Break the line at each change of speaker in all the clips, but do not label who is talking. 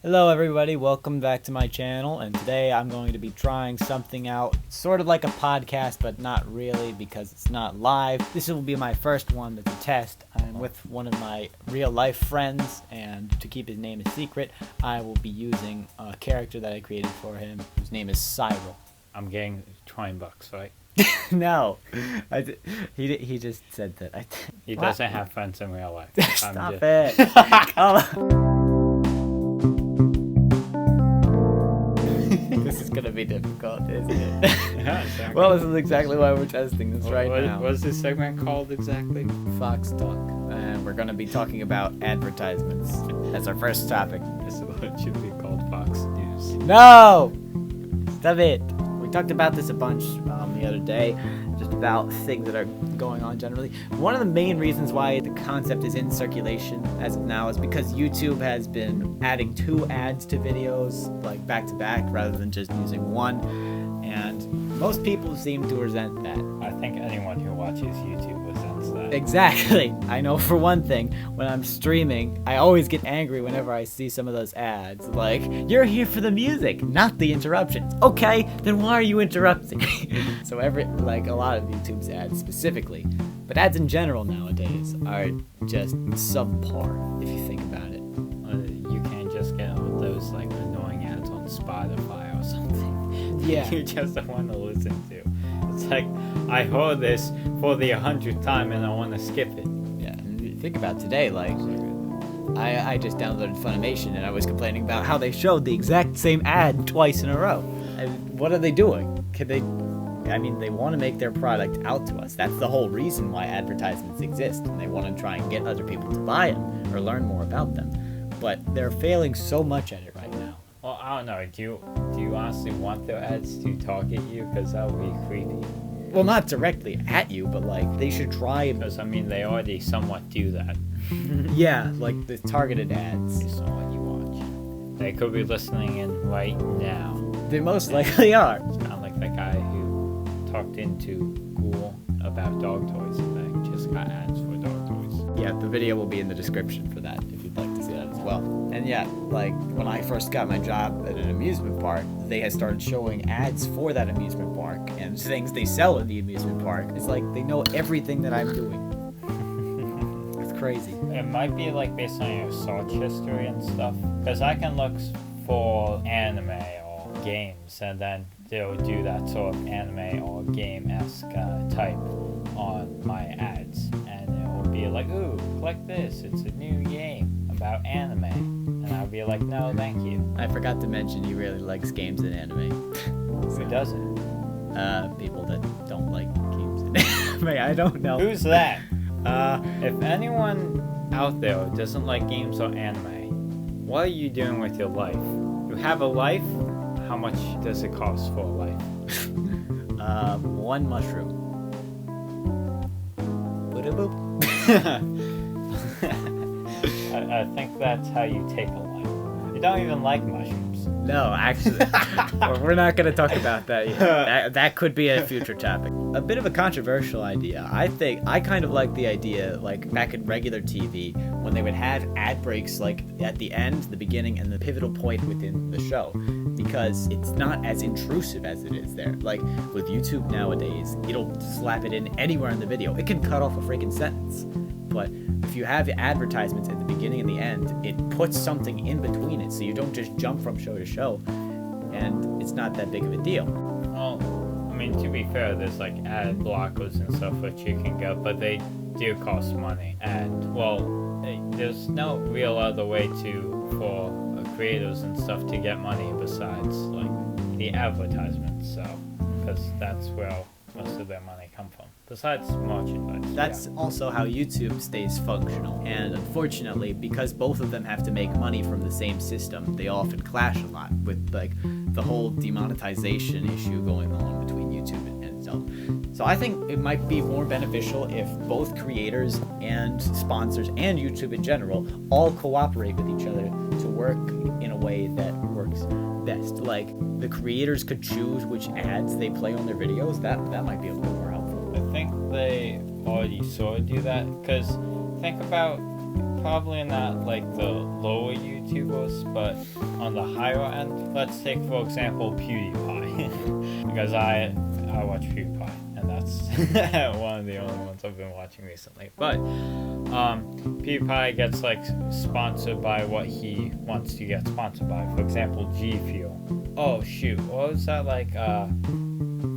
Hello everybody, welcome back to my channel, and today I'm going to be trying something out, sort of like a podcast, but not really because it's not live. This will be my first one that's a test. I'm with one of my real life friends, and to keep his name a secret, I will be using a character that I created for him, whose name is Cyril.
I'm getting $20, right?
No, he just said that.
He doesn't have friends in real life.
Stop it. This is going to be difficult, isn't it?
Yeah, exactly.
Well, this is exactly why we're testing this now.
What's this segment called exactly?
Fox Talk. And we're going to be talking about advertisements. That's our first topic.
This is what it should be called, Fox News.
No! Stop it. We talked about this a bunch the other day, just about things that are going on generally. One of the main reasons why the concept is in circulation as of now is because YouTube has been adding 2 ads to videos, like back to back, rather than just using one. And most people seem to resent that.
I think anyone who watches YouTube resents that.
Exactly. I know for one thing, when I'm streaming, I always get angry whenever I see some of those ads. Like, you're here for the music, not the interruptions. Okay, then why are you interrupting? So a lot of YouTube's ads specifically, but ads in general nowadays are just subpar, if you think about it.
You can't just get those like annoying ads on Spotify or something.
Yeah.
You just don't want to listen to. It's like, I heard this for the 100th time and I want to skip it.
Yeah, and you think about today, like, I just downloaded Funimation and I was complaining about how they showed the exact same ad twice in a row. And what are they doing? They want to make their product out to us. That's the whole reason why advertisements exist, and they want to try and get other people to buy them or learn more about them. But they're failing so much at it right now.
Well, I don't know. Do you honestly want their ads to target you? Because that would be creepy.
Well, not directly at you, but like they should try.
Because they already somewhat do that.
Yeah, like the targeted ads.
Based on what you watch. They could be listening in right now.
They most likely are.
It's kind of like that guy who talked into Google about dog toys and they just got ads for dog toys.
Yeah, the video will be in the description for that if you'd like to see that as well. And yeah, like when I first got my job at an amusement park, they had started showing ads for that amusement park and things they sell in the amusement park. It's like they know everything that I'm doing. It's crazy.
It might be like based on your search history and stuff. Because I can look for anime or games and then they'll do that sort of anime or game-esque type on my ads. And it will be like, ooh, click this. It's a new game about anime. And I'll be like, no, thank you.
I forgot to mention he really likes games and anime.
Who doesn't?
People that don't like games and anime. I don't know.
Who's that? If anyone out there doesn't like games or anime, what are you doing with your life? You have a life? How much does it cost for a life?
1 mushroom. Boop.
I think that's how you take a life. You don't even like mushrooms.
No, actually, we're not going to talk about that yet. That could be a future topic. A bit of a controversial idea. I kind of like the idea, like back at regular TV, when they would have ad breaks, like at the end, the beginning, and the pivotal point within the show, because it's not as intrusive as it is there. Like with YouTube nowadays, it'll slap it in anywhere in the video. It can cut off a freaking sentence. But if you have advertisements at the beginning and the end, it puts something in between it, so you don't just jump from show to show, and it's not that big of a deal.
Well, to be fair, there's like ad blockers and stuff which you can get, but they do cost money. And, there's no real other way for creators and stuff to get money besides, like, the advertisements, because that's where most of their money come from. Besides merchandise.
That's also how YouTube stays functional. And unfortunately, because both of them have to make money from the same system, they often clash a lot with like the whole demonetization issue going on between YouTube and itself. So I think it might be more beneficial if both creators and sponsors and YouTube in general all cooperate with each other to work in a way that works best. Like the creators could choose which ads they play on their videos. That might be a little more helpful.
I think they already sort of do that, because think about probably not like the lower YouTubers, but on the higher end, let's take for example PewDiePie, because I watch PewDiePie, and that's one of the only ones I've been watching recently. But PewDiePie gets like sponsored by what he wants to get sponsored by. For example, G Fuel. Oh shoot, what was that like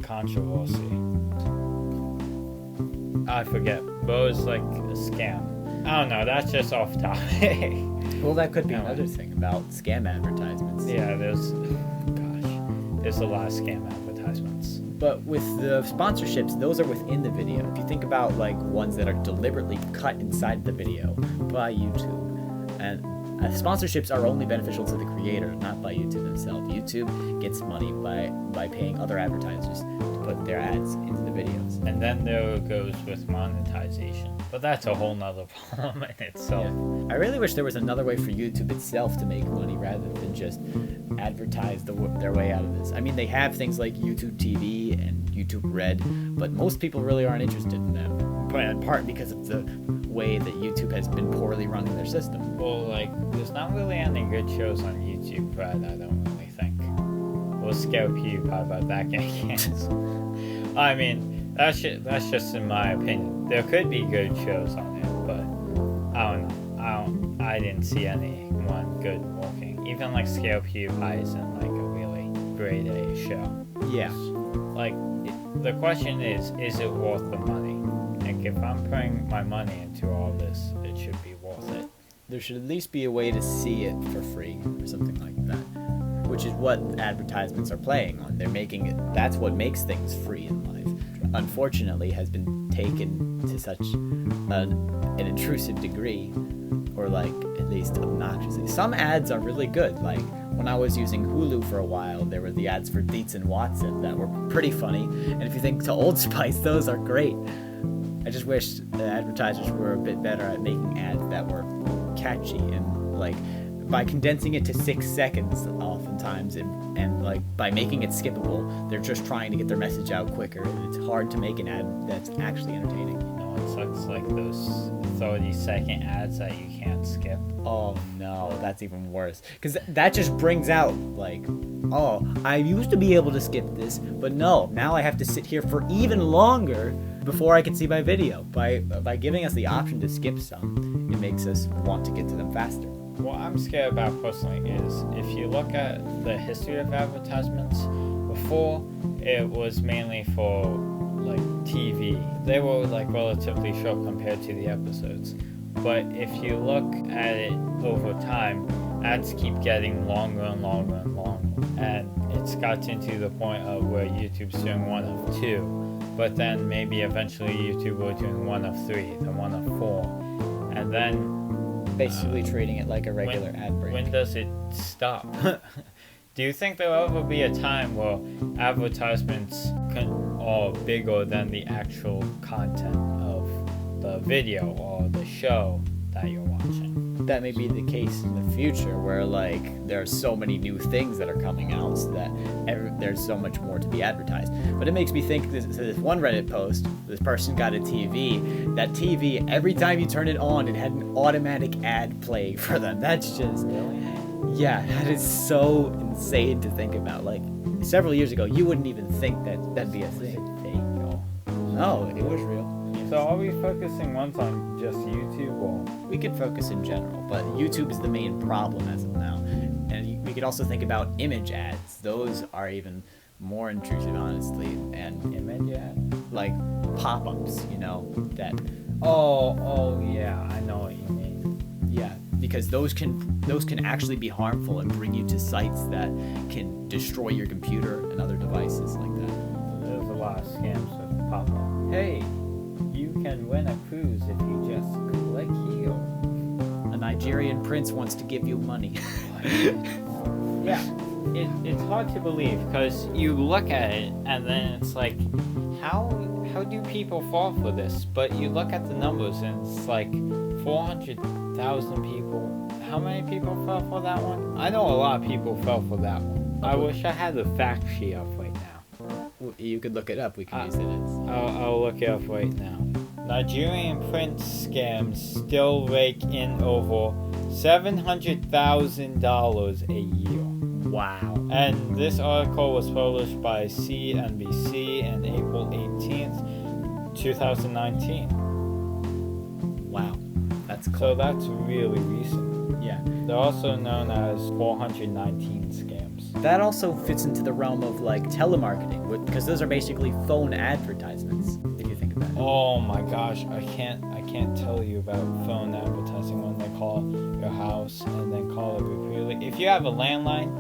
controversy? I forget, but it was like a scam. I don't know, that's just off topic.
Well, that could be another thing about scam advertisements.
Yeah, there's a lot of scam advertisements.
But with the sponsorships, those are within the video. If you think about like ones that are deliberately cut inside the video by YouTube, and sponsorships are only beneficial to the creator, not by YouTube themselves. YouTube gets money by paying other advertisers to put their ads into the videos.
And then there goes with monetization. But that's a whole nother problem in itself.
Yeah. I really wish there was another way for YouTube itself to make money rather than just advertise their way out of this. I mean, they have things like YouTube TV and YouTube Red, but most people really aren't interested in them. In part because of the way that YouTube has been poorly running their system.
Well, like, there's not really any good shows on YouTube Red, I don't really think. We'll scare PewDiePie about that getting canceled. I mean, that's just in my opinion. There could be good shows on it, but I don't know. I didn't see anyone good working. Even like Scale PewDiePie isn't like a really grade A show.
Yeah.
Like, the question is it worth the money? Like, if I'm putting my money into all this, it should be worth it.
There should at least be a way to see it for free or something like that, which is what advertisements are playing on. They're making it, that's what makes things free in life. Unfortunately, has been taken to such an intrusive degree, or like at least obnoxiously. Some ads are really good. Like when I was using Hulu for a while, there were the ads for Dietz and Watson that were pretty funny. And if you think to Old Spice, those are great. I just wish the advertisers were a bit better at making ads that were catchy and like by condensing it to 6 seconds oftentimes and like by making it skippable, they're just trying to get their message out quicker, and it's hard to make an ad that's actually entertaining.
You know, it sucks like those 30-second ads that you can't skip.
Oh no, that's even worse. Because that just brings out like, oh, I used to be able to skip this, but no, now I have to sit here for even longer before I can see my video. By giving us the option to skip some, it makes us want to get to them faster.
What I'm scared about personally is if you look at the history of advertisements, before it was mainly for like TV. They were like relatively short compared to the episodes. But if you look at it over time, ads keep getting longer and longer and longer. And it's gotten to the point of where YouTube's doing one of two. But then maybe eventually YouTube will doing one of three, then one of four. And then
basically treating it like a regular ad break.
When does it stop? Do you think there will ever be a time where advertisements are bigger than the actual content of the video or the show that you're watching?
That may be the case in the future, where like there are so many new things that are coming out so that there's so much more to be advertised. But it makes me think this one Reddit post, this person got a TV. That TV, every time you turn it on, it had an automatic ad play for them. That's just yeah, that is so insane to think about. Like several years ago, you wouldn't even think that that'd be a thing. No, it was real.
So are we focusing once on just YouTube, or
we could focus in general, but YouTube is the main problem as of now. And we could also think about image ads. Those are even more intrusive, honestly. And
image ads?
Like pop-ups, you know, that.
Oh yeah, I know what you mean.
Yeah, because those can actually be harmful and bring you to sites that can destroy your computer and other devices like that.
There's a lot of scams with pop-up. Hey, you can win a cruise if you just click here.
A Nigerian prince wants to give you money.
Yeah, it's hard to believe because you look at it and then it's like, how do people fall for this? But you look at the numbers and it's like 400,000 people. How many people fell for that one? I know a lot of people fell for that one. I wish I had the fact sheet up right now.
You could look it up. We can use it as.
I'll look it up right now. Nigerian print scams still rake in over $700,000 a year.
Wow.
And this article was published by CNBC on April 18th, 2019.
Wow. That's cool.
So that's really recent.
Yeah.
They're also known as 419 scams.
That also fits into the realm of like telemarketing, because those are basically phone advertisements, if you think about it.
Oh my gosh, I can't tell you about phone advertising when they call your house and then call it repeatedly. If you have a landline,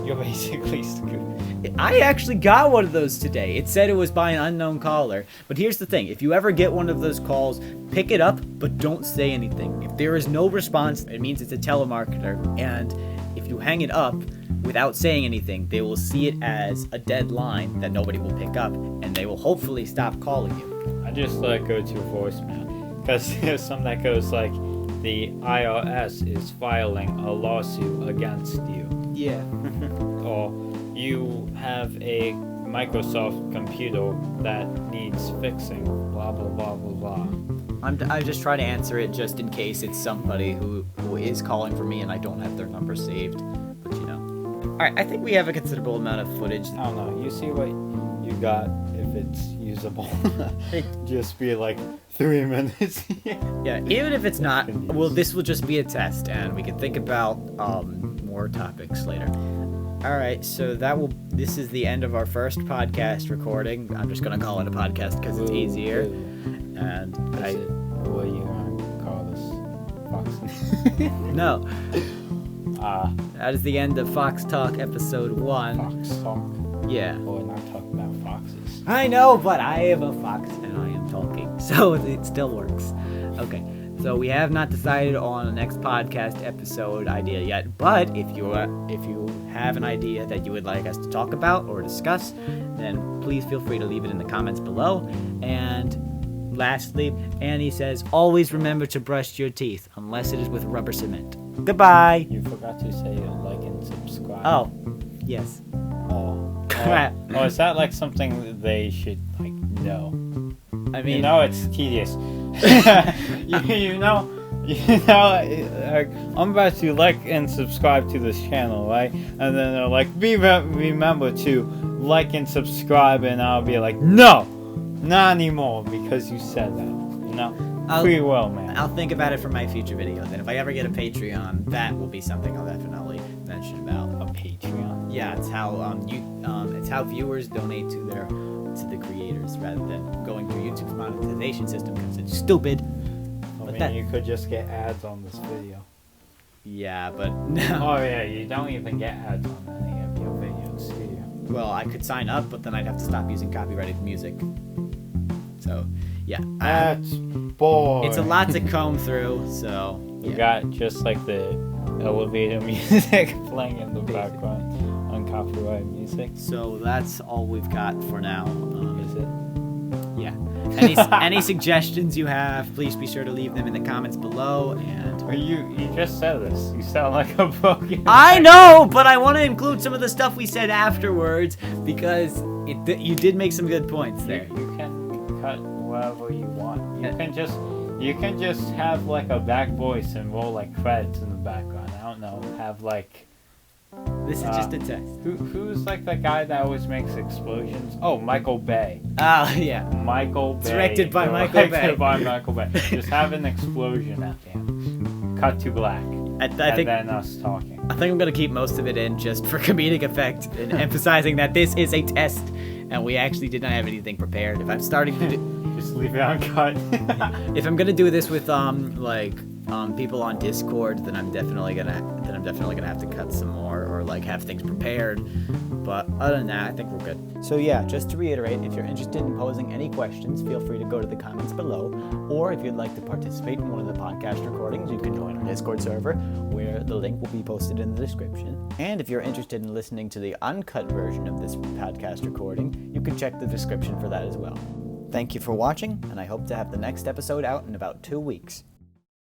you're basically screwed.
I actually got one of those today. It said it was by an unknown caller. But here's the thing. If you ever get one of those calls, pick it up, but don't say anything. If there is no response, it means it's a telemarketer. And if you hang it up without saying anything, they will see it as a dead line that nobody will pick up, and they will hopefully stop calling you.
I just let it go to voicemail. Because there's some that goes like, the IRS is filing a lawsuit against you.
Yeah.
Or you have a Microsoft computer that needs fixing, blah blah blah blah blah.
I just try to answer it just in case it's somebody who is calling for me and I don't have their number saved. But you know. Alright, I think we have a considerable amount of footage.
I don't know, you see what you got if it's usable. Just be like 3 minutes.
Yeah, even if it's not, well, this will just be a test and we can think about more topics later. Alright, so this is the end of our first podcast recording. I'm just gonna call it a podcast because it's easier. And
what are you gonna call this? Fox?
No. That is the end of Fox Talk episode 1.
Fox Talk?
Yeah.
Well, we're not talking about foxes.
I know, but I am a fox and I am talking, so it still works. Okay. So we have not decided on the next podcast episode idea yet, but if you have an idea that you would like us to talk about or discuss, then please feel free to leave it in the comments below. And lastly, Annie says, always remember to brush your teeth, unless it is with rubber cement. Goodbye!
You forgot to say like and subscribe.
Oh, yes.
Oh.
Crap.
Oh, is that like something that they should like know?
I mean,
you know it's tedious. you know, I'm about to like and subscribe to this channel, right? And then they're like, remember to like and subscribe, and I'll be like, no, not anymore, because you said that. You know, free will, man.
I'll think about it for my future videos, and if I ever get a Patreon, that will be something I'll definitely mention about.
A Patreon?
Yeah, it's how it's how viewers donate to the creators rather than going through YouTube's monetization system because it's stupid.
You could just get ads on this video.
Yeah, but no.
Oh yeah, you don't even get ads on any of your videos, do you?
Well, I could sign up, but then I'd have to stop using copyrighted music. So, yeah.
That's boring.
It's a lot to comb through, so...
Yeah. You got just like the elevator music playing in the background. Uncopyrighted music.
So that's all we've got for now.
Is it?
Yeah. Any suggestions you have, please be sure to leave them in the comments below. And
you just said this. You sound like a broken.
I know, but I want to include some of the stuff we said afterwards because you did make some good points there.
You can cut whatever you want. You can just have like a back voice and roll like credits in the background. I don't know. Have like.
This is just a test.
Who's like the guy that always makes explosions? Oh, Michael Bay.
Oh, yeah.
Michael Bay.
Directed by Michael Bay.
Directed by Michael Bay. Just have an explosion at the end. Cut to black.
I think
then us talking.
I think I'm going to keep most of it in just for comedic effect and emphasizing that this is a test and we actually did not have anything prepared. If I'm starting to do...
Just leave it uncut.
If I'm going to do this with people on Discord, then I'm definitely gonna have to cut some more or like have things prepared. But other than that, I think we're good. So yeah, just to reiterate, if you're interested in posing any questions, feel free to go to the comments below. Or if you'd like to participate in one of the podcast recordings, you can join our Discord server, where the link will be posted in the description. And if you're interested in listening to the uncut version of this podcast recording, you can check the description for that as well. Thank you for watching, and I hope to have the next episode out in about 2 weeks.